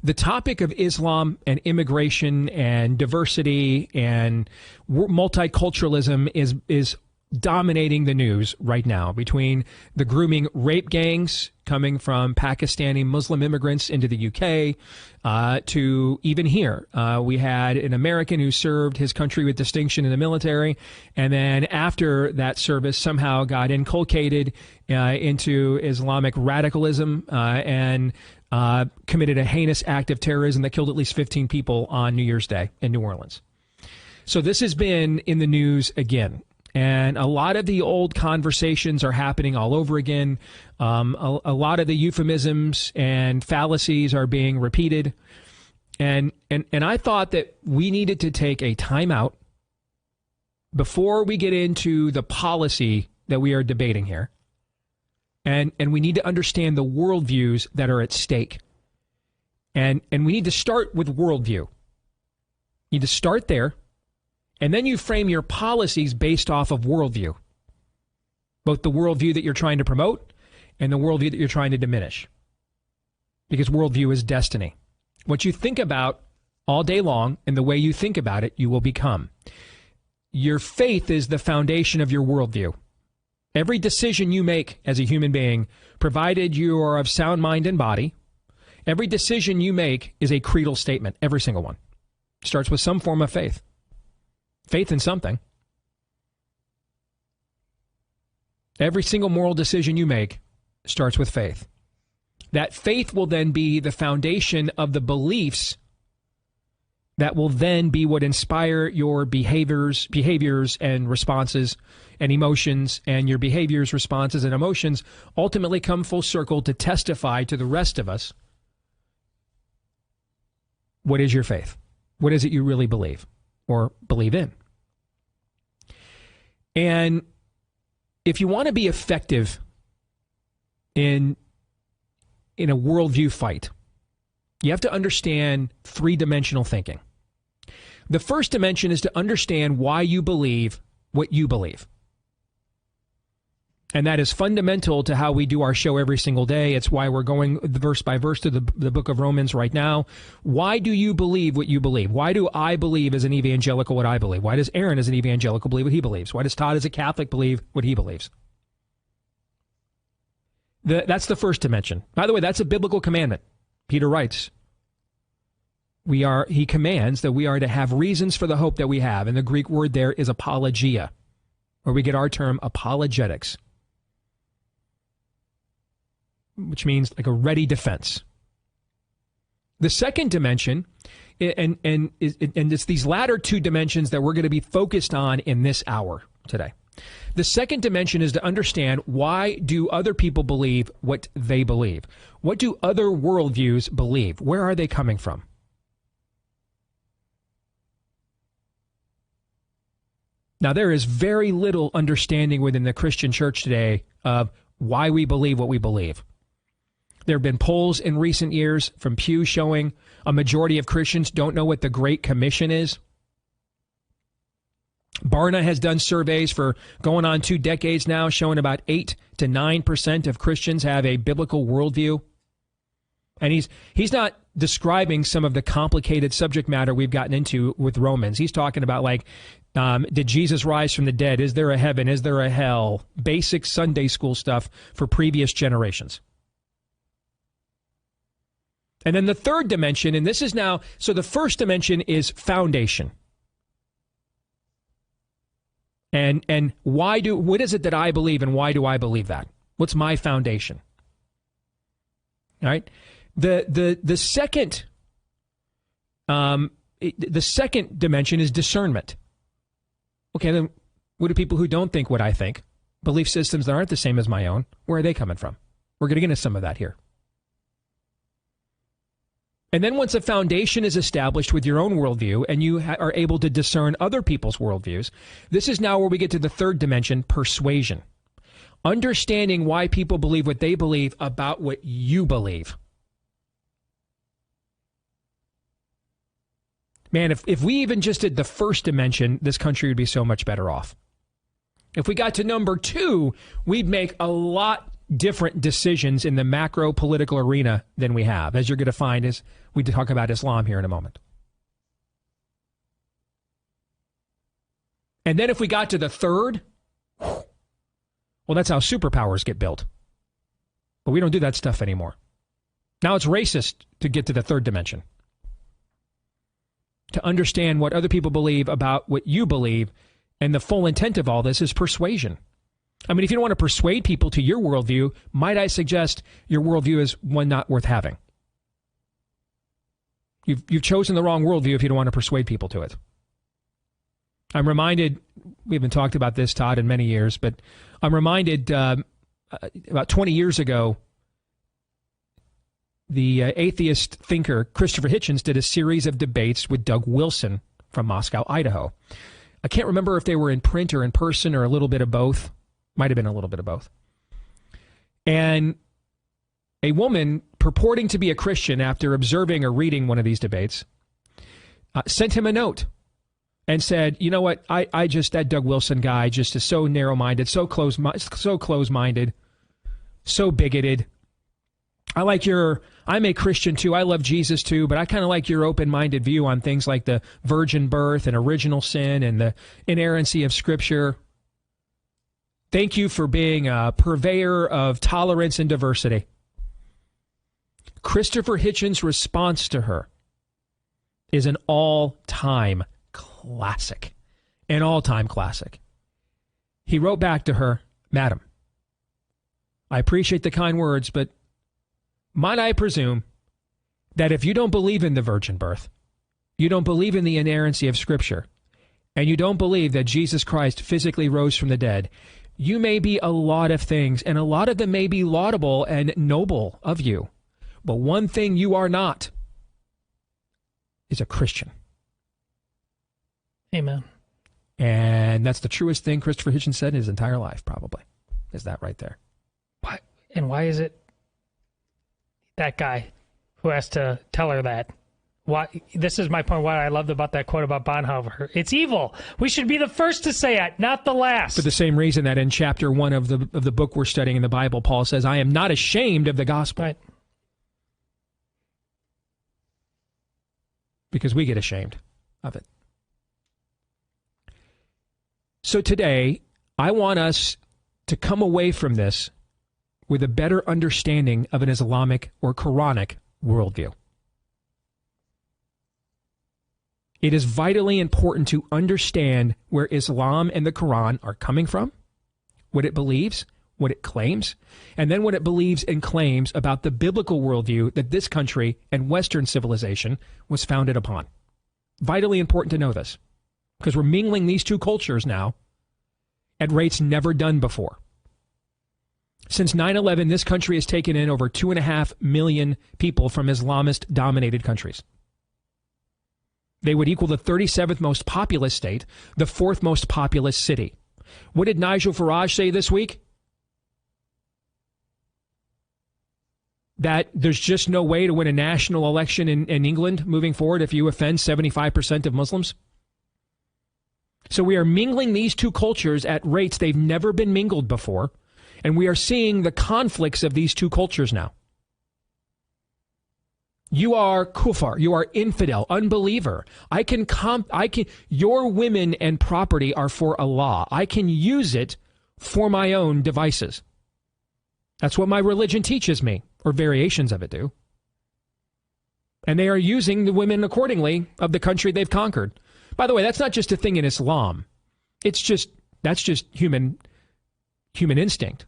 the topic of Islam and immigration and diversity and multiculturalism is dominating the news right now, between the grooming rape gangs coming from Pakistani Muslim immigrants into the UK to even here. We had an American who served his country with distinction in the military, and then after that service somehow got inculcated into Islamic radicalism and committed a heinous act of terrorism that killed at least 15 people on New Year's Day in New Orleans. So this has been in the news again. And a lot of the old conversations are happening all over again. A lot of the euphemisms and fallacies are being repeated. And I thought that we needed to take a timeout before we get into the policy that we are debating here. And we need to understand the worldviews that are at stake. And we need to start with worldview. You need to start there. And then you frame your policies based off of worldview, both the worldview that you're trying to promote and the worldview that you're trying to diminish. Because worldview is destiny. What you think about all day long and the way you think about it, you will become. Your faith is the foundation of your worldview. Every decision you make as a human being, provided you are of sound mind and body, every decision you make is a creedal statement, every single one. Starts with some form of faith. Faith in something. Every single moral decision you make starts with faith. That faith will then be the foundation of the beliefs that will then be what inspire your behaviors and responses and emotions, and your behaviors, responses, and emotions ultimately come full circle to testify to the rest of us. What is your faith? What is it you really believe or believe in? And if you want to be effective in a worldview fight, you have to understand three-dimensional thinking. The first dimension is to understand why you believe what you believe. And that is fundamental to how we do our show every single day. It's why we're going verse by verse to the book of Romans right now. Why do you believe what you believe? Why do I believe as an evangelical what I believe? Why does Aaron as an evangelical believe what he believes? Why does Todd as a Catholic believe what he believes? That's the first dimension. By the way, that's a biblical commandment. Peter writes, he commands that we are to have reasons for the hope that we have. And the Greek word there is apologia, where we get our term apologetics, which means like a ready defense. The second dimension, and it's these latter two dimensions that we're going to be focused on in this hour today. The second dimension is to understand, why do other people believe what they believe? What do other worldviews believe? Where are they coming from? Now, there is very little understanding within the Christian church today of why we believe what we believe. There have been polls in recent years from Pew showing a majority of Christians don't know what the Great Commission is. Barna has done surveys for going on 2 decades now, showing about 8 to 9% of Christians have a biblical worldview. And he's not describing some of the complicated subject matter we've gotten into with Romans. He's talking about, like, did Jesus rise from the dead? Is there a heaven? Is there a hell? Basic Sunday school stuff for previous generations. And then the third dimension, and this is now, so the first dimension is foundation. And what is it that I believe, and why do I believe that? What's my foundation? All right. The second dimension is discernment. Okay, then what do people who don't think what I think, belief systems that aren't the same as my own, where are they coming from? We're going to get into some of that here. And then once a foundation is established with your own worldview and you are able to discern other people's worldviews, this is now where we get to the third dimension, persuasion. Understanding why people believe what they believe about what you believe. Man, if we even just did the first dimension, this country would be so much better off. If we got to number 2, we'd make a lot different decisions in the macro political arena than we have, as you're going to find as we talk about Islam here in a moment. And then if we got to the third, well, that's how superpowers get built. But we don't do that stuff anymore. Now it's racist to get to the third dimension. To understand what other people believe about what you believe, and the full intent of all this is persuasion. I mean, if you don't want to persuade people to your worldview, might I suggest your worldview is one not worth having. You've chosen the wrong worldview if you don't want to persuade people to it. I'm reminded, we haven't talked about this, Todd, in many years, but I'm reminded about 20 years ago, the atheist thinker Christopher Hitchens did a series of debates with Doug Wilson from Moscow, Idaho. I can't remember if they were in print or in person or a little bit of both. Might have been a little bit of both. And a woman purporting to be a Christian after observing or reading one of these debates sent him a note and said, you know what, I just, that Doug Wilson guy just is so narrow-minded, so close-minded, so bigoted. I'm a Christian too, I love Jesus too, but I kind of like your open-minded view on things like the virgin birth and original sin and the inerrancy of Scripture. Thank you for being a purveyor of tolerance and diversity. Christopher Hitchens' response to her is an all-time classic. An all-time classic. He wrote back to her, Madam, I appreciate the kind words, but might I presume that if you don't believe in the virgin birth, you don't believe in the inerrancy of Scripture, and you don't believe that Jesus Christ physically rose from the dead, you may be a lot of things, and a lot of them may be laudable and noble of you. But one thing you are not is a Christian. Amen. And that's the truest thing Christopher Hitchens said in his entire life, probably, is that right there. Why, and why is it that guy who has to tell her that? Why? This is my point. What I loved about that quote about Bonhoeffer. It's evil. We should be the first to say it, not the last. For the same reason that in chapter 1 of the book we're studying in the Bible, Paul says, I am not ashamed of the gospel. Right. Because we get ashamed of it. So today, I want us to come away from this with a better understanding of an Islamic or Quranic worldview. It is vitally important to understand where Islam and the Quran are coming from, what it believes, what it claims, and then what it believes and claims about the biblical worldview that this country and Western civilization was founded upon. Vitally important to know this, because we're mingling these two cultures now at rates never done before. Since 9/11, this country has taken in over 2.5 million people from Islamist-dominated countries. They would equal the 37th most populous state, the 4th most populous city. What did Nigel Farage say this week? That there's just no way to win a national election in England moving forward if you offend 75% of Muslims. So we are mingling these two cultures at rates they've never been mingled before, and we are seeing the conflicts of these two cultures now. You are kufar, you are infidel, unbeliever. Your women and property are for Allah. I can use it for my own devices. That's what my religion teaches me, or variations of it do. And they are using the women accordingly of the country they've conquered. By the way, that's not just a thing in Islam. That's just human instinct.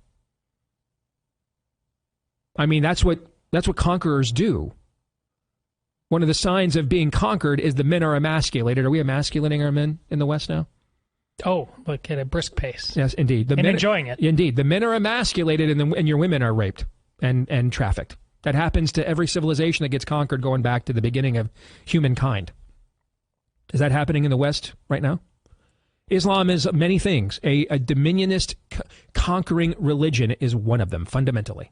I mean, that's what conquerors do. One of the signs of being conquered is the men are emasculated. Are we emasculating our men in the West now? Oh, like at a brisk pace. Yes, indeed. And enjoying it. Indeed. The men are emasculated and your women are raped and trafficked. That happens to every civilization that gets conquered going back to the beginning of humankind. Is that happening in the West right now? Islam is many things. A dominionist conquering religion is one of them, fundamentally.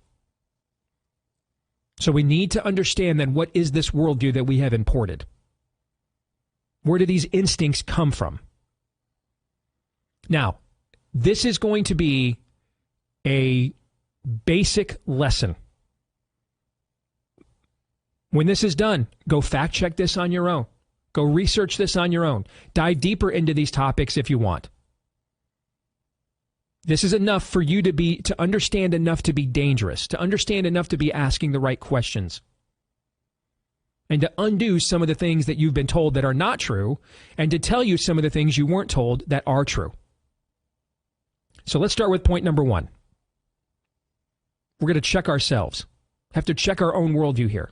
So we need to understand then, what is this worldview that we have imported? Where do these instincts come from? Now, this is going to be a basic lesson. When this is done, go fact check this on your own. Go research this on your own. Dive deeper into these topics if you want. This is enough for you to understand enough to be dangerous, to understand enough to be asking the right questions, and to undo some of the things that you've been told that are not true, and to tell you some of the things you weren't told that are true. So let's start with point number one. We're going to check ourselves. Have to check our own worldview here.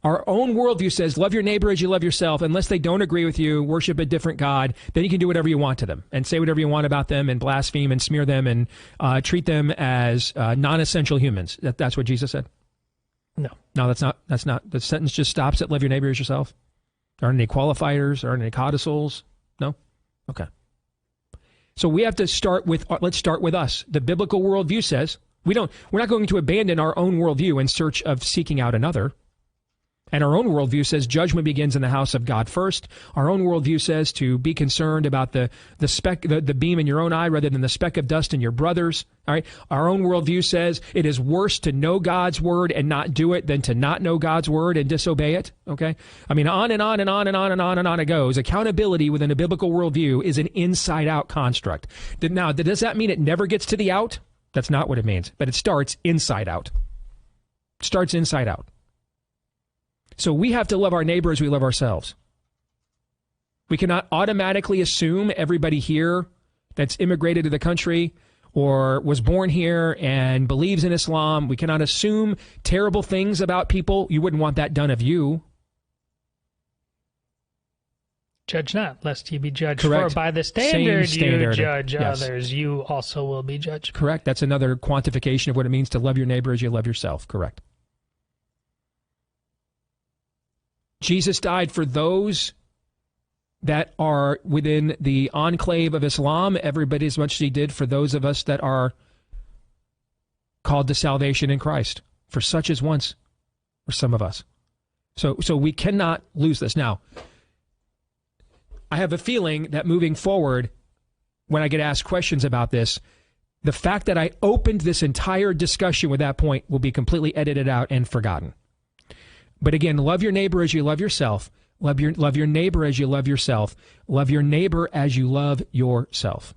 Our own worldview says, love your neighbor as you love yourself. Unless they don't agree with you, worship a different God, then you can do whatever you want to them and say whatever you want about them and blaspheme and smear them and treat them as non-essential humans. That's what Jesus said? No. No, that's not. The sentence just stops at love your neighbor as yourself. There aren't any qualifiers. There aren't any codicils. No? Okay. So we have to start with, let's start with us. The biblical worldview says, we're not going to abandon our own worldview in search of seeking out another. And our own worldview says judgment begins in the house of God first. Our own worldview says to be concerned about the beam in your own eye rather than the speck of dust in your brother's. All right. Our own worldview says it is worse to know God's word and not do it than to not know God's word and disobey it. Okay. I mean, on and on and on and on and on and on it goes. Accountability within a biblical worldview is an inside-out construct. Now, does that mean it never gets to the out? That's not what it means. But it starts inside out. It starts inside out. So we have to love our neighbor as we love ourselves. We cannot automatically assume everybody here that's immigrated to the country or was born here and believes in Islam. We cannot assume terrible things about people. You wouldn't want that done of you. Judge not, lest ye be judged. Correct. For by the standard Same you judge yes. others, you also will be judged. Correct. That's another quantification of what it means to love your neighbor as you love yourself. Correct. Jesus died for those that are within the enclave of Islam, everybody as much as he did for those of us that are called to salvation in Christ, for such as once, or some of us. So we cannot lose this. Now, I have a feeling that moving forward, when I get asked questions about this, the fact that I opened this entire discussion with that point will be completely edited out and forgotten. But again, love your neighbor as you love yourself. Love your neighbor as you love yourself. Love your neighbor as you love yourself.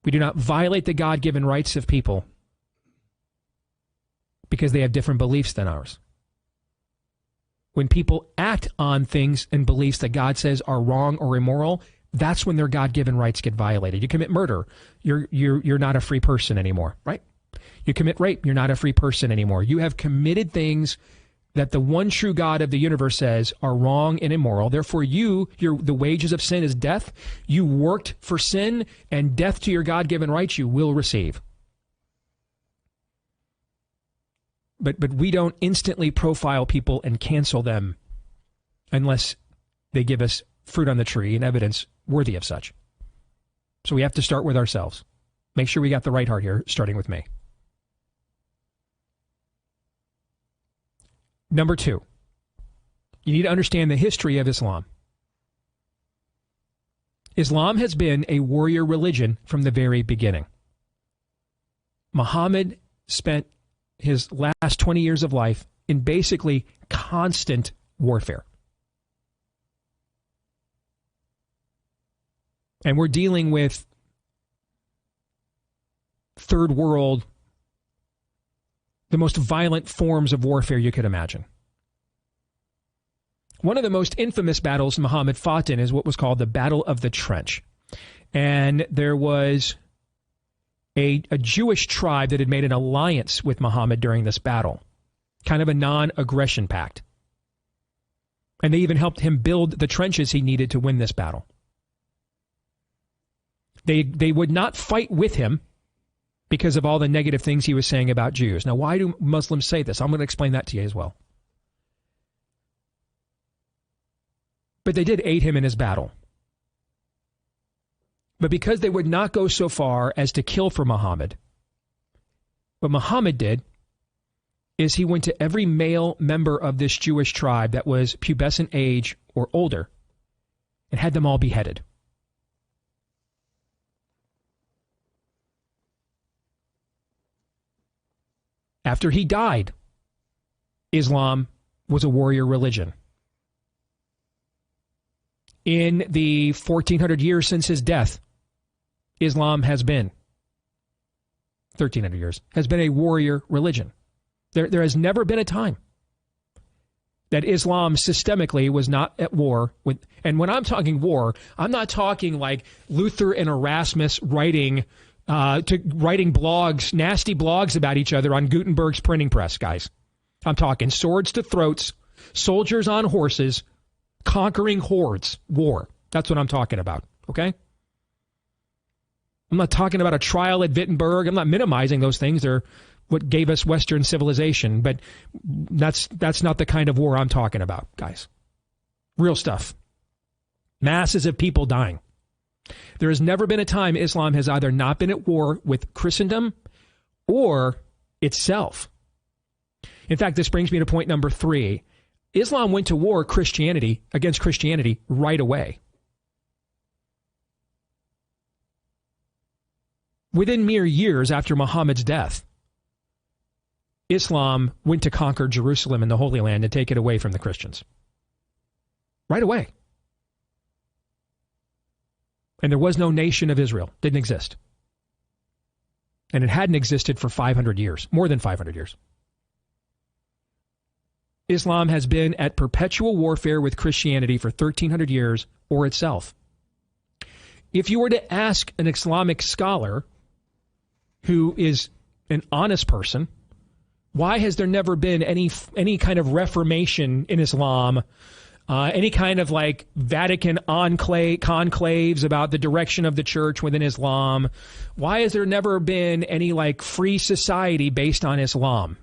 We do not violate the God-given rights of people because they have different beliefs than ours. When people act on things and beliefs that God says are wrong or immoral, that's when their God-given rights get violated. You commit murder, you're not a free person anymore, right? You commit rape, you're not a free person anymore. You have committed things that the one true God of the universe says are wrong and immoral. Therefore, the wages of sin is death. You worked for sin, and death to your God-given rights you will receive. But we don't instantly profile people and cancel them unless they give us fruit on the tree and evidence worthy of such. So we have to start with ourselves. Make sure we got the right heart here, starting with me. Number two, you need to understand the history of Islam. Islam has been a warrior religion from the very beginning. Muhammad spent his last 20 years of life in basically constant warfare. And we're dealing with third world, the most violent forms of warfare you could imagine. One of the most infamous battles Muhammad fought in is what was called the Battle of the Trench. And there was a Jewish tribe that had made an alliance with Muhammad during this battle, kind of a non-aggression pact. And they even helped him build the trenches he needed to win this battle. They would not fight with him because of all the negative things he was saying about Jews. Now, why do Muslims say this? I'm going to explain that to you as well. But they did aid him in his battle. But because they would not go so far as to kill for Muhammad, what Muhammad did is he went to every male member of this Jewish tribe that was pubescent age or older and had them all beheaded. After he died, Islam was a warrior religion. In the 1400 years since his death, Islam has been, 1300 years, has been a warrior religion. There has never been a time that Islam systemically was not at war with, and when I'm talking war, I'm not talking like Luther and Erasmus writing blogs, nasty blogs about each other on Gutenberg's printing press, guys. I'm talking swords to throats, soldiers on horses, conquering hordes, war. That's what I'm talking about, okay? I'm not talking about a trial at Wittenberg. I'm not minimizing those things. They're what gave us Western civilization, but that's not the kind of war I'm talking about, guys. Real stuff. Masses of people dying. There has never been a time Islam has either not been at war with Christendom or itself. In fact, this brings me to point number 3. Islam went to war against Christianity right away. Within mere years after Muhammad's death, Islam went to conquer Jerusalem and the Holy Land and take it away from the Christians. Right away. And there was no nation of Israel. Didn't exist. And it hadn't existed for 500 years, more than 500 years. Islam has been at perpetual warfare with Christianity for 1,300 years or itself. If you were to ask an Islamic scholar who is an honest person, why has there never been any kind of reformation in Islam, any kind of like Vatican conclaves about the direction of the church within Islam? Why has there never been any like free society based on Islam?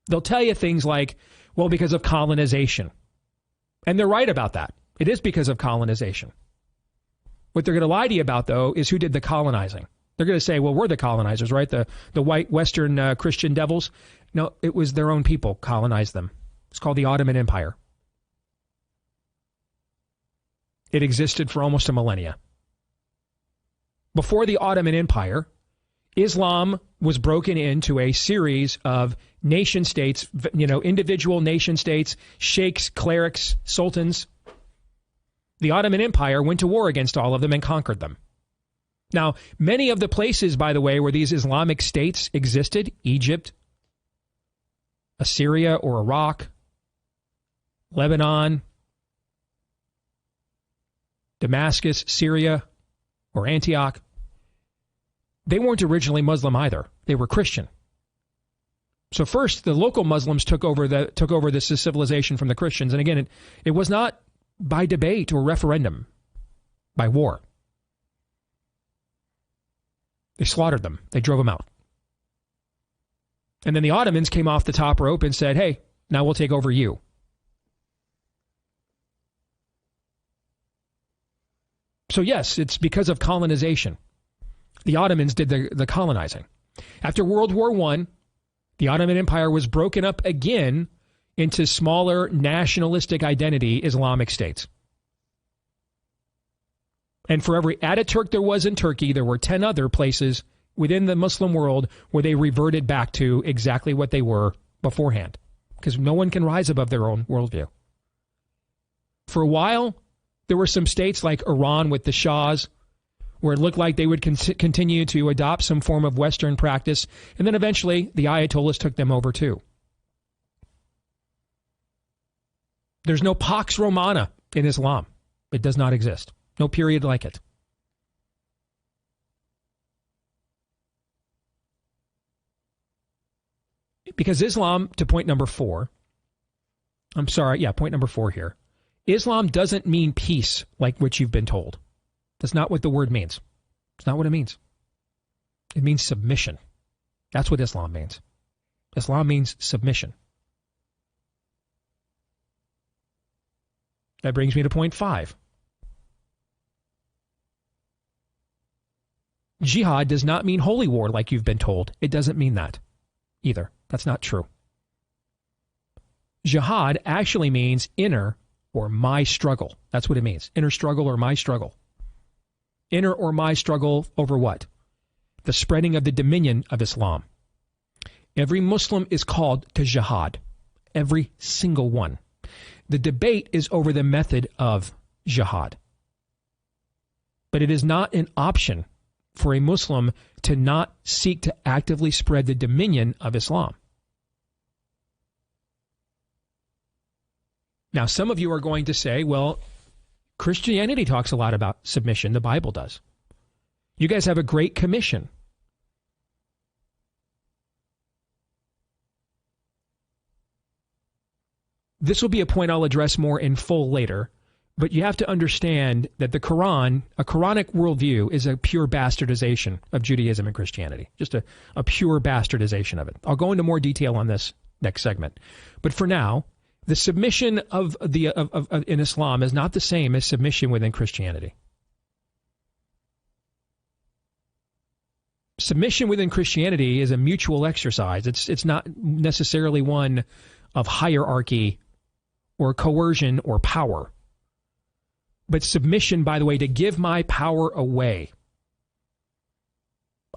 They'll tell you things like, well, because of colonization. And they're right about that. It is because of colonization. What they're going to lie to you about, though, is who did the colonizing. They're going to say, well, we're the colonizers, right? The white Western Christian devils. No, it was their own people colonized them. It's called the Ottoman Empire. It existed for almost a millennia. Before the Ottoman Empire, Islam was broken into a series of nation states, individual nation states, sheikhs, clerics, sultans. The Ottoman Empire went to war against all of them and conquered them. Now, many of the places, by the way, where these Islamic states existed, Egypt, Assyria or Iraq, Lebanon, Damascus, Syria, or Antioch, they weren't originally Muslim either. They were Christian. So first, the local Muslims took over this civilization from the Christians. And again, it was not by debate or referendum, by war. They slaughtered them. They drove them out. And then the Ottomans came off the top rope and said, hey, now we'll take over you. So yes, it's because of colonization. The Ottomans did the colonizing. After World War I, the Ottoman Empire was broken up again into smaller nationalistic identity Islamic states. And for every Ataturk there was in Turkey, there were 10 other places within the Muslim world where they reverted back to exactly what they were beforehand. Because no one can rise above their own worldview. For a while, there were some states like Iran with the Shahs, where it looked like they would continue to adopt some form of Western practice, and then eventually the Ayatollahs took them over too. There's no Pax Romana in Islam. It does not exist. No period like it. Because Islam, to point number 4, point number 4 here. Islam doesn't mean peace like what you've been told. That's not what the word means. It's not what it means. It means submission. That's what Islam means. Islam means submission. That brings me to point 5. Jihad does not mean holy war like you've been told. It doesn't mean that either. That's not true. Jihad actually means inner or my struggle. That's what it means. Inner struggle or my struggle. Inner or my struggle over what? The spreading of the dominion of Islam. Every Muslim is called to jihad. Every single one. The debate is over the method of jihad. But it is not an option for a Muslim to not seek to actively spread the dominion of Islam. Now, some of you are going to say, well, Christianity talks a lot about submission. The Bible does. You guys have a great commission. This will be a point I'll address more in full later, but you have to understand that the Quran, a Quranic worldview, is a pure bastardization of Judaism and Christianity. Just a pure bastardization of it. I'll go into more detail on this next segment. But for now, the submission in Islam is not the same as submission within Christianity. Submission within Christianity is a mutual exercise. It's not necessarily one of hierarchy or coercion or power. But submission, by the way, to give my power away.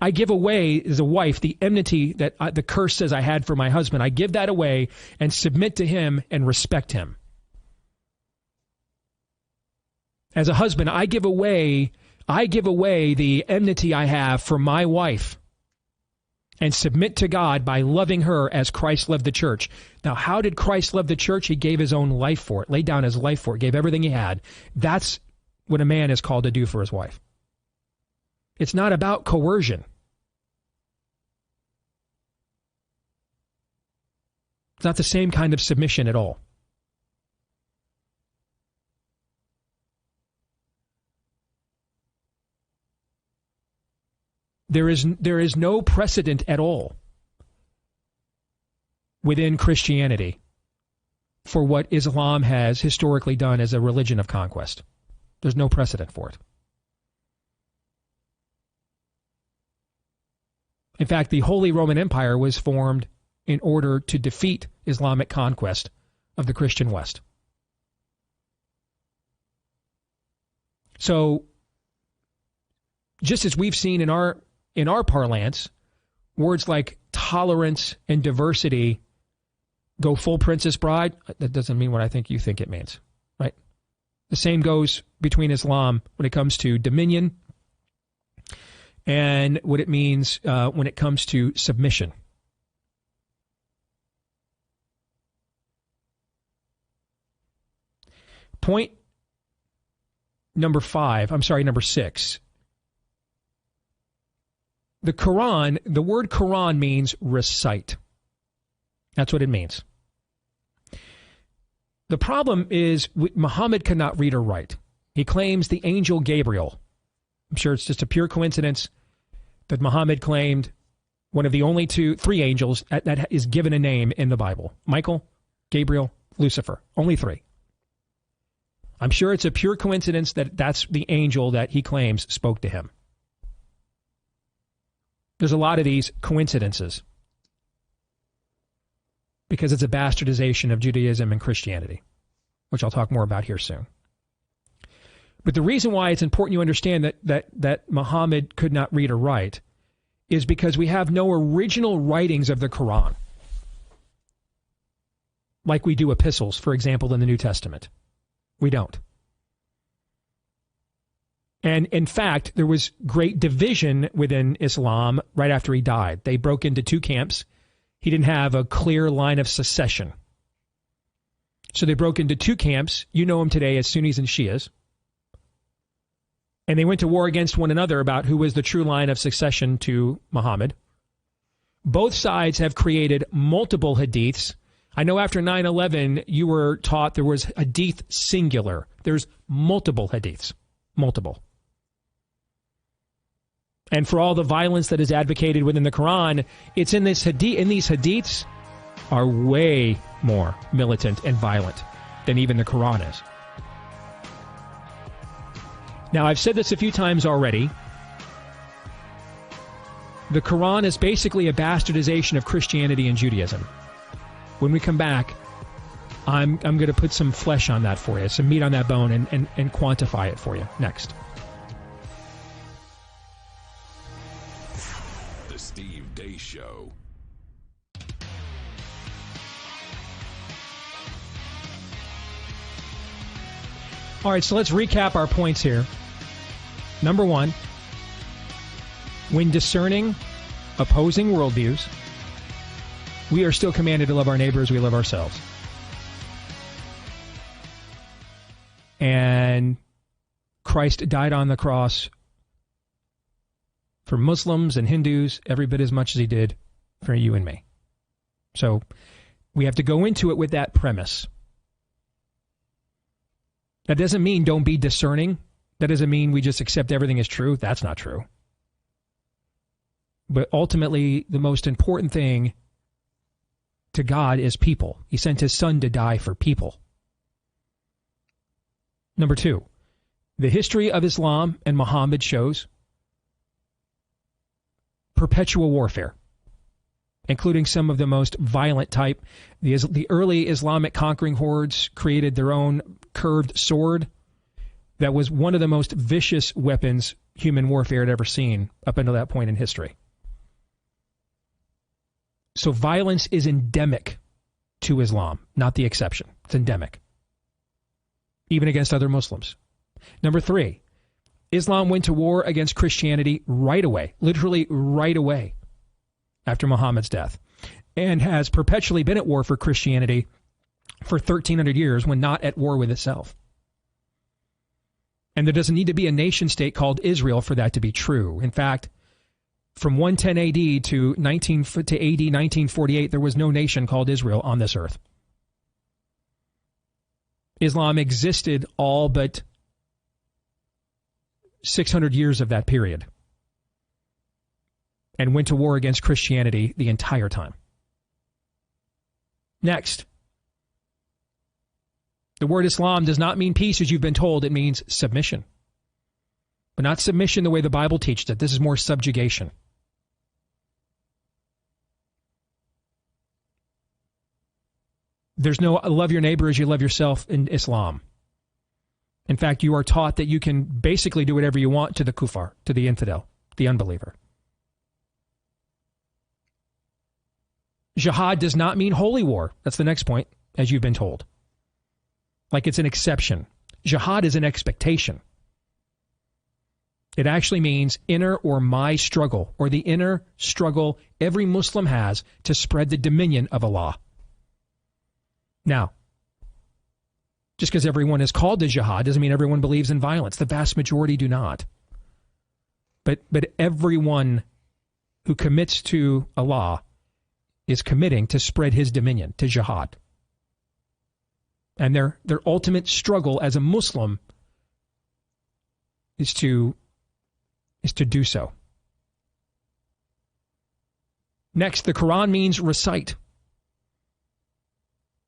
I give away, as a wife, the enmity that the curse says I had for my husband. I give that away and submit to him and respect him. As a husband, I give away the enmity I have for my wife and submit to God by loving her as Christ loved the church. Now, how did Christ love the church? He gave his own life for it, laid down his life for it, gave everything he had. That's what a man is called to do for his wife. It's not about coercion. It's not the same kind of submission at all. There is no precedent at all within Christianity for what Islam has historically done as a religion of conquest. There's no precedent for it. In fact, the Holy Roman Empire was formed in order to defeat Islamic conquest of the Christian West. So, just as we've seen in our parlance, words like tolerance and diversity go full Princess Bride, that doesn't mean what I think you think it means, right? The same goes between Islam when it comes to dominion and what it means when it comes to submission. Point number 6. The Quran, the word Quran means recite. That's what it means. The problem is Muhammad cannot read or write. He claims the angel Gabriel. I'm sure it's just a pure coincidence that Muhammad claimed one of the only three angels that is given a name in the Bible. Michael, Gabriel, Lucifer. Only three. I'm sure it's a pure coincidence that that's the angel that he claims spoke to him. There's a lot of these coincidences because it's a bastardization of Judaism and Christianity, which I'll talk more about here soon. But the reason why it's important you understand that Muhammad could not read or write is because we have no original writings of the Quran, like we do epistles, for example, in the New Testament. We don't. And in fact, there was great division within Islam right after he died. They broke into two camps. He didn't have a clear line of succession. So they broke into two camps. You know them today as Sunnis and Shias. And they went to war against one another about who was the true line of succession to Muhammad. Both sides have created multiple hadiths. I know after 9/11, you were taught there was hadith singular. There's multiple hadiths. Multiple. And for all the violence that is advocated within the Quran, it's in these hadiths are way more militant and violent than even the Quran is. Now, I've said this a few times already. The Quran is basically a bastardization of Christianity and Judaism. When we come back, I'm going to put some flesh on that for you, some meat on that bone, and quantify it for you next. The Steve Deace Show. All right, so let's recap our points here. Number one, when discerning opposing worldviews, we are still commanded to love our neighbor as we love ourselves. And Christ died on the cross for Muslims and Hindus every bit as much as he did for you and me. So we have to go into it with that premise. That doesn't mean don't be discerning. That doesn't mean we just accept everything as true. That's not true. But ultimately, the most important thing to God is people. He sent his son to die for people. Number two, the history of Islam and Muhammad shows perpetual warfare, including some of the most violent type. The early Islamic conquering hordes created their own curved sword that was one of the most vicious weapons human warfare had ever seen up until that point in history. So violence is endemic to Islam, not the exception. It's endemic, even against other Muslims. Number three, Islam went to war against Christianity right away, literally right away after Muhammad's death, and has perpetually been at war for Christianity for 1,300 years when not at war with itself. And there doesn't need to be a nation state called Israel for that to be true. In fact, from 110 AD to AD 1948, there was no nation called Israel on this earth. Islam existed all but 600 years of that period and went to war against Christianity the entire time. Next, the word Islam does not mean peace as you've been told. It means submission. But not submission the way the Bible teaches it. This is more subjugation. There's no love your neighbor as you love yourself in Islam. In fact, you are taught that you can basically do whatever you want to the kuffar, to the infidel, the unbeliever. Jihad does not mean holy war. That's the next point, as you've been told. Like it's an exception. Jihad is an expectation. It actually means inner or my struggle, or the inner struggle every Muslim has to spread the dominion of Allah. Now, just because everyone is called to jihad doesn't mean everyone believes in violence. The vast majority do not. But everyone who commits to Allah is committing to spread his dominion, to jihad. And their ultimate struggle as a Muslim is to do so. Next, the Quran means recite.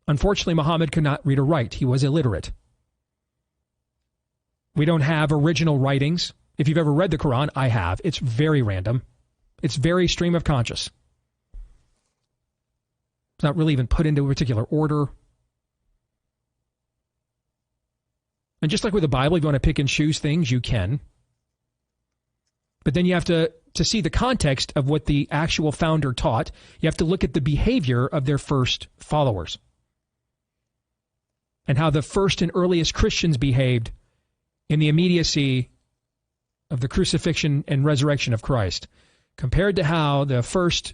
Unfortunately, Muhammad could not read or write. He was illiterate. We don't have original writings. If you've ever read the Quran, I have. It's very random. It's very stream of conscious. It's not really even put into a particular order. And just like with the Bible, if you want to pick and choose things, you can. But then you have to see the context of what the actual founder taught. You have to look at the behavior of their first followers and how the first and earliest Christians behaved in the immediacy of the crucifixion and resurrection of Christ, compared to how the first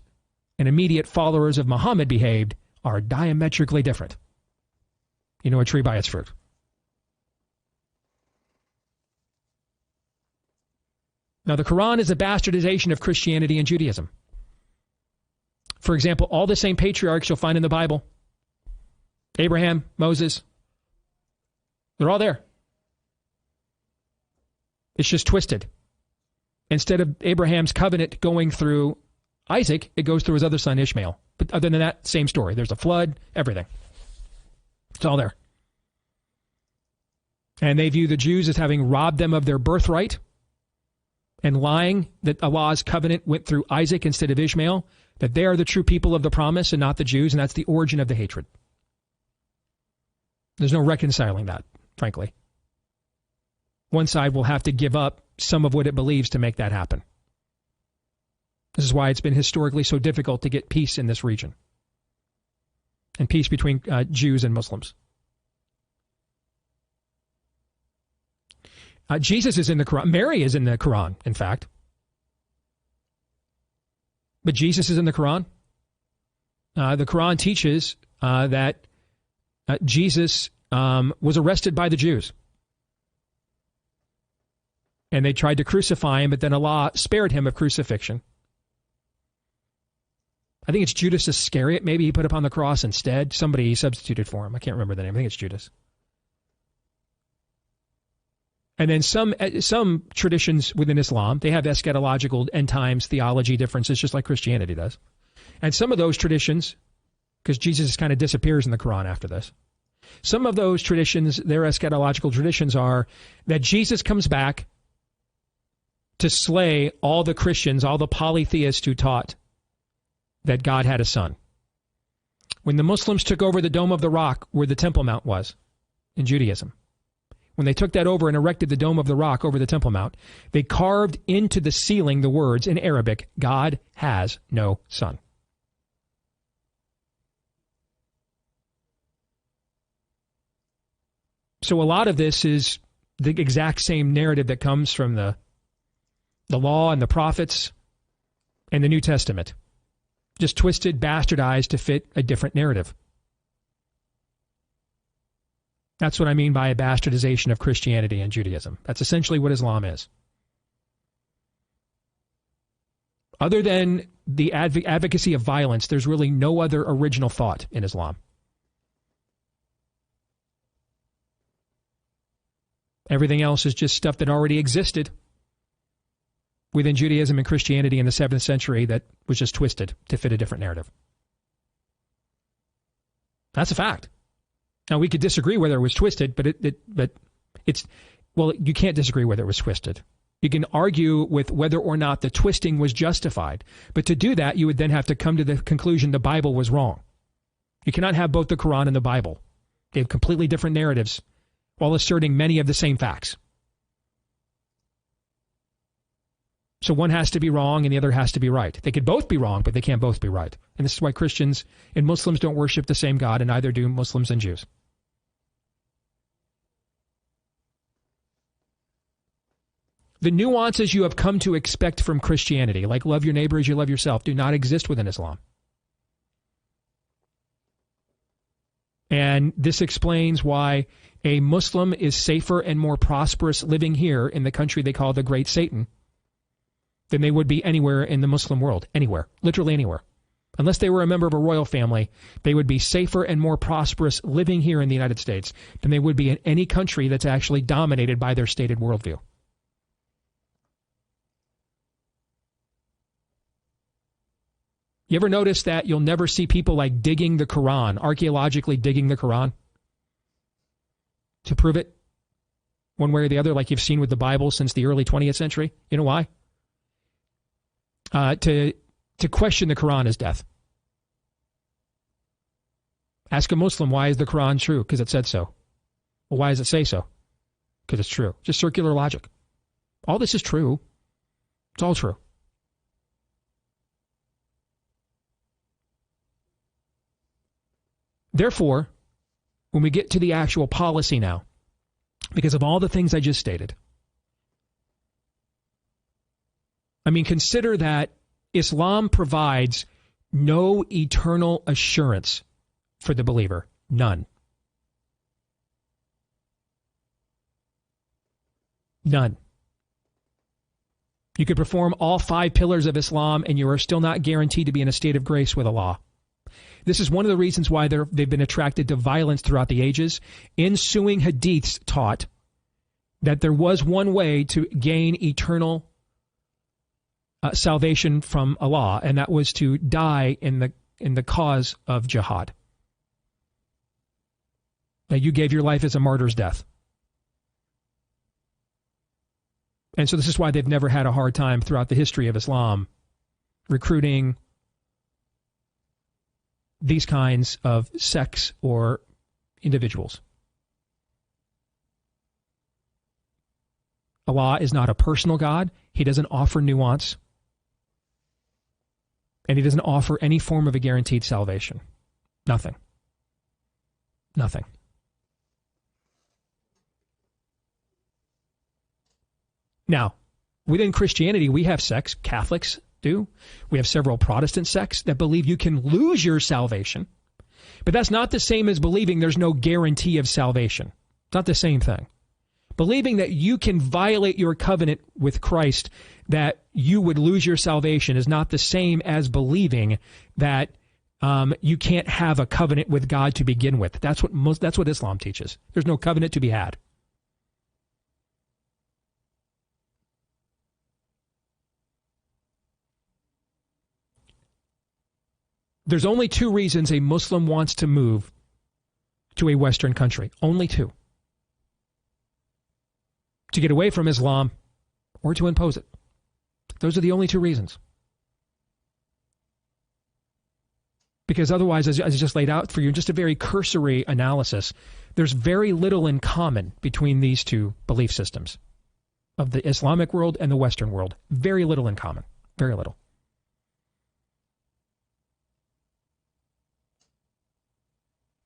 and immediate followers of Muhammad behaved, are diametrically different. You know a tree by its fruit. Now, the Quran is a bastardization of Christianity and Judaism. For example, all the same patriarchs you'll find in the Bible, Abraham, Moses, they're all there. It's just twisted. Instead of Abraham's covenant going through Isaac, it goes through his other son Ishmael. But other than that, same story. There's a flood, everything. It's all there. And they view the Jews as having robbed them of their birthright and lying that Allah's covenant went through Isaac instead of Ishmael, that they are the true people of the promise and not the Jews, and that's the origin of the hatred. There's no reconciling that, frankly. One side will have to give up some of what it believes to make that happen. This is why it's been historically so difficult to get peace in this region and peace between Jews and Muslims. Jesus is in the Quran. Mary is in the Quran, in fact. But Jesus is in the Quran. The Quran teaches that Jesus was arrested by the Jews. And they tried to crucify him, but then Allah spared him of crucifixion. I think it's Judas Iscariot. Maybe he put up on the cross instead. Somebody substituted for him. I can't remember the name. I think it's Judas. And then some traditions within Islam, they have eschatological end times theology differences, just like Christianity does. And some of those traditions, because Jesus kind of disappears in the Quran after this, some of those traditions, their eschatological traditions are that Jesus comes back to slay all the Christians, all the polytheists who taught that God had a son. When the Muslims took over the Dome of the Rock where the Temple Mount was in Judaism, when they took that over and erected the Dome of the Rock over the Temple Mount, they carved into the ceiling the words in Arabic, God has no son. So a lot of this is the exact same narrative that comes from the law and the prophets and the New Testament, just twisted, bastardized to fit a different narrative. That's what I mean by a bastardization of Christianity and Judaism. That's essentially what Islam is. Other than the advocacy of violence, there's really no other original thought in Islam. Everything else is just stuff that already existed within Judaism and Christianity in the 7th century that was just twisted to fit a different narrative. That's a fact. Now, we could disagree whether it was twisted, but you can't disagree whether it was twisted. You can argue with whether or not the twisting was justified. But to do that, you would then have to come to the conclusion the Bible was wrong. You cannot have both the Quran and the Bible. They have completely different narratives while asserting many of the same facts. So one has to be wrong and the other has to be right. They could both be wrong, but they can't both be right. And this is why Christians and Muslims don't worship the same God, and neither do Muslims and Jews. The nuances you have come to expect from Christianity, like love your neighbor as you love yourself, do not exist within Islam. And this explains why a Muslim is safer and more prosperous living here in the country they call the Great Satan than they would be anywhere in the Muslim world. Anywhere. Literally anywhere. Unless they were a member of a royal family, they would be safer and more prosperous living here in the United States than they would be in any country that's actually dominated by their stated worldview. You ever notice that you'll never see people like digging the Quran, archaeologically digging the Quran to prove it one way or the other, like you've seen with the Bible since the early 20th century? You know why? To question the Quran is death. Ask a Muslim, why is the Quran true? Because it said so. Well, why does it say so? Because it's true. Just circular logic. All this is true. It's all true. Therefore, when we get to the actual policy now, because of all the things I just stated, I mean, consider that Islam provides no eternal assurance for the believer. None. None. You could perform all 5 pillars of Islam and you are still not guaranteed to be in a state of grace with Allah. This is one of the reasons why they've been attracted to violence throughout the ages. Ensuing hadiths taught that there was one way to gain eternal salvation from Allah, and that was to die in the cause of jihad. Now, you gave your life as a martyr's death. And so this is why they've never had a hard time throughout the history of Islam recruiting these kinds of sects or individuals. Allah is not a personal God. He doesn't offer nuance. And he doesn't offer any form of a guaranteed salvation. Nothing. Nothing. Now, within Christianity, we have sects, Catholics do. We have several Protestant sects that believe you can lose your salvation. But that's not the same as believing there's no guarantee of salvation. It's not the same thing. Believing that you can violate your covenant with Christ, that you would lose your salvation, is not the same as believing that you can't have a covenant with God to begin with. That's what Islam teaches. There's no covenant to be had. There's only two reasons a Muslim wants to move to a Western country. Only two. To get away from Islam or to impose it. Those are the only two reasons. Because otherwise, as I just laid out for you, just a very cursory analysis, there's very little in common between these two belief systems of the Islamic world and the Western world. Very little in common. Very little.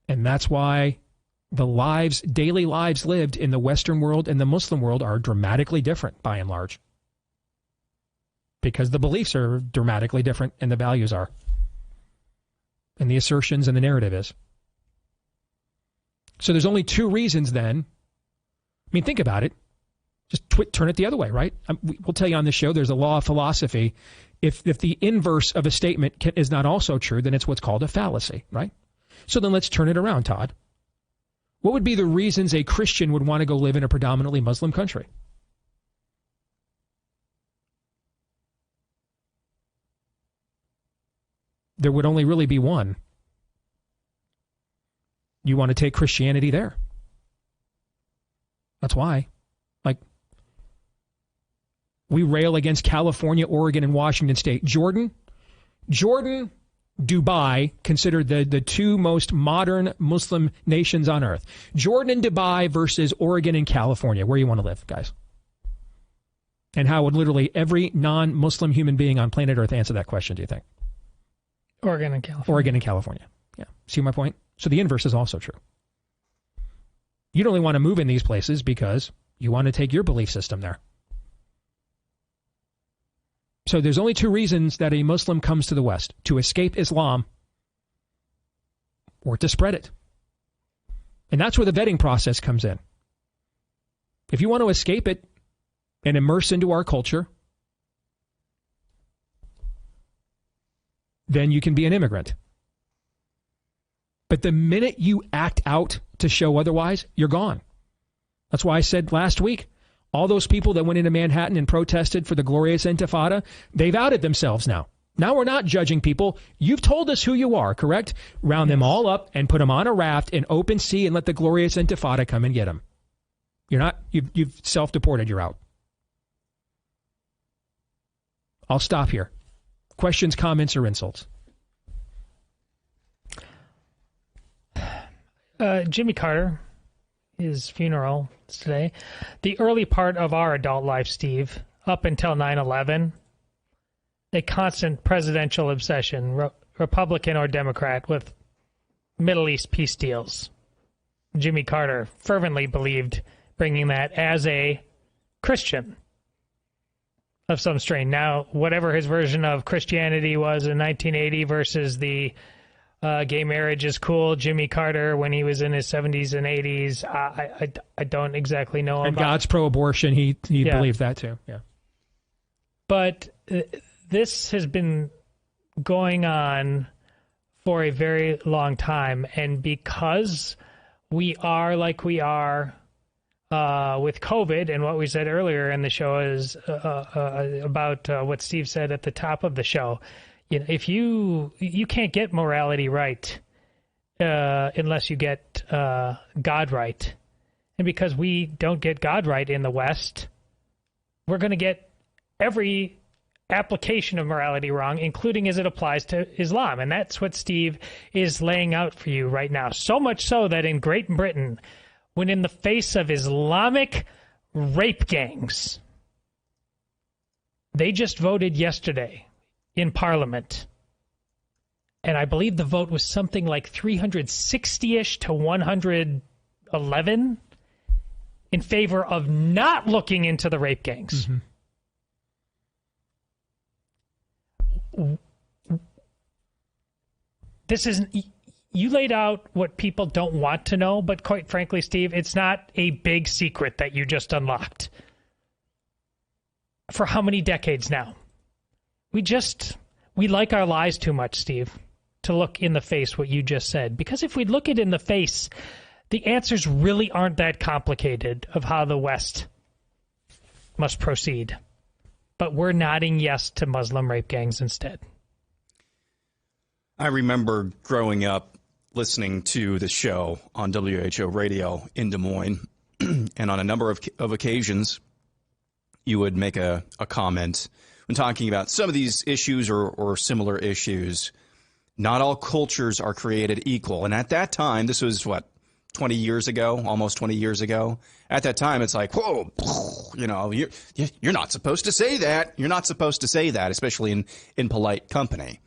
And that's why the daily lives lived in the Western world and the Muslim world are dramatically different by and large. Because the beliefs are dramatically different and the values are. And the assertions and the narrative is. So there's only two reasons then. I mean, think about it. Just turn it the other way, right? We'll tell you on this show, there's a law of philosophy. If the inverse of a statement is not also true, then it's what's called a fallacy, right? So then let's turn it around, Todd. What would be the reasons a Christian would want to go live in a predominantly Muslim country? There would only really be one. You want to take Christianity there. That's why. Like, we rail against California, Oregon, and Washington State. Jordan, Dubai, considered the two most modern Muslim nations on earth. Jordan and Dubai versus Oregon and California. Where you want to live, guys? And how would literally every non-Muslim human being on planet Earth answer that question, do you think? Oregon and California. Oregon and California. Yeah. See my point? So the inverse is also true. You'd only want to move in these places because you want to take your belief system there. So there's only two reasons that a Muslim comes to the West: to escape Islam or to spread it. And that's where the vetting process comes in. If you want to escape it and immerse into our culture, then you can be an immigrant. But the minute you act out to show otherwise, you're gone. That's why I said last week, all those people that went into Manhattan and protested for the glorious Intifada, they've outed themselves now. Now we're not judging people. You've told us who you are, correct? Round them all up and put them on a raft in open sea and let the glorious Intifada come and get them. You're not, you've self-deported, you're out. I'll stop here. Questions, comments, or insults? Jimmy Carter, his funeral is today. The early part of our adult life, Steve, up until 9/11, a constant presidential obsession, Republican or Democrat, with Middle East peace deals. Jimmy Carter fervently believed bringing that as a Christian of some strain. Now, whatever his version of Christianity was in 1980 versus the gay marriage is cool, Jimmy Carter, when he was in his 70s and 80s, I don't exactly know. And God's pro-abortion, he believed that too. Yeah. But this has been going on for a very long time, and because we are like we are with COVID, and what we said earlier in the show is about what Steve said at the top of the show. You know, if you can't get morality right unless you get God right, and because we don't get God right in the West, we're going to get every application of morality wrong, including as it applies to Islam, and that's what Steve is laying out for you right now. So much so that in Great Britain, when in the face of Islamic rape gangs, they just voted yesterday in Parliament, and I believe the vote was something like 360-ish to 111 in favor of not looking into the rape gangs. This isn't... You laid out what people don't want to know, but quite frankly, Steve, it's not a big secret that you just unlocked. For how many decades now? We like our lies too much, Steve, to look in the face what you just said. Because if we look it in the face, the answers really aren't that complicated of how the West must proceed. But we're nodding yes to Muslim rape gangs instead. I remember growing up listening to the show on WHO radio in Des Moines, and on a number of occasions, you would make a comment when talking about some of these issues or similar issues. Not all cultures are created equal. And at that time, this was, 20 years ago, almost 20 years ago. At that time, it's like, whoa, you're not supposed to say that. You're not supposed to say that, especially in polite company.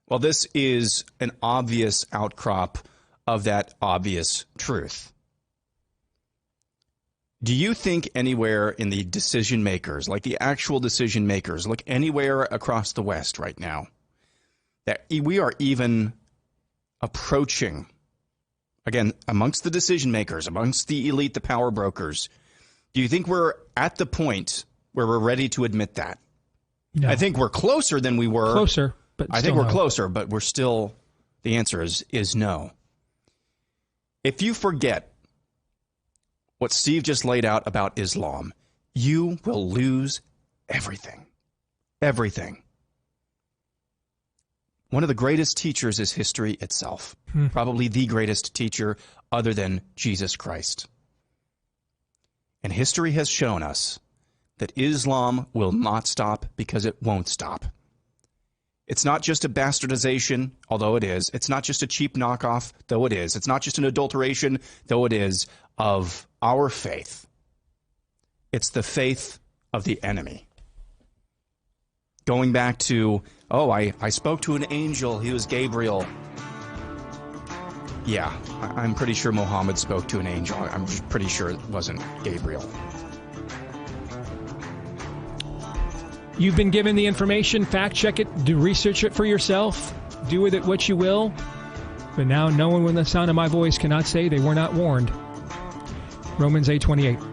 Well, this is an obvious outcrop of that obvious truth. Do you think anywhere in the decision makers, like the actual decision makers, look anywhere across the West right now, that we are even approaching, again, amongst the decision makers, amongst the elite, the power brokers, do you think we're at the point where we're ready to admit that? No. I think we're closer than we were. Closer. I think we're closer, but we're still, the answer is no. If you forget what Steve just laid out about Islam, you will lose everything. Everything. One of the greatest teachers is history itself. Probably the greatest teacher other than Jesus Christ. And history has shown us that Islam will not stop because it won't stop. It's not just a bastardization, although it is. It's not just a cheap knockoff, though it is. It's not just an adulteration, though it is, of our faith. It's the faith of the enemy. Going back to, I spoke to an angel. He was Gabriel. Yeah, I'm pretty sure Muhammad spoke to an angel. I'm just pretty sure it wasn't Gabriel. You've been given the information, fact check it, do research it for yourself, do with it what you will. But now no one with the sound of my voice cannot say they were not warned. Romans 8:28.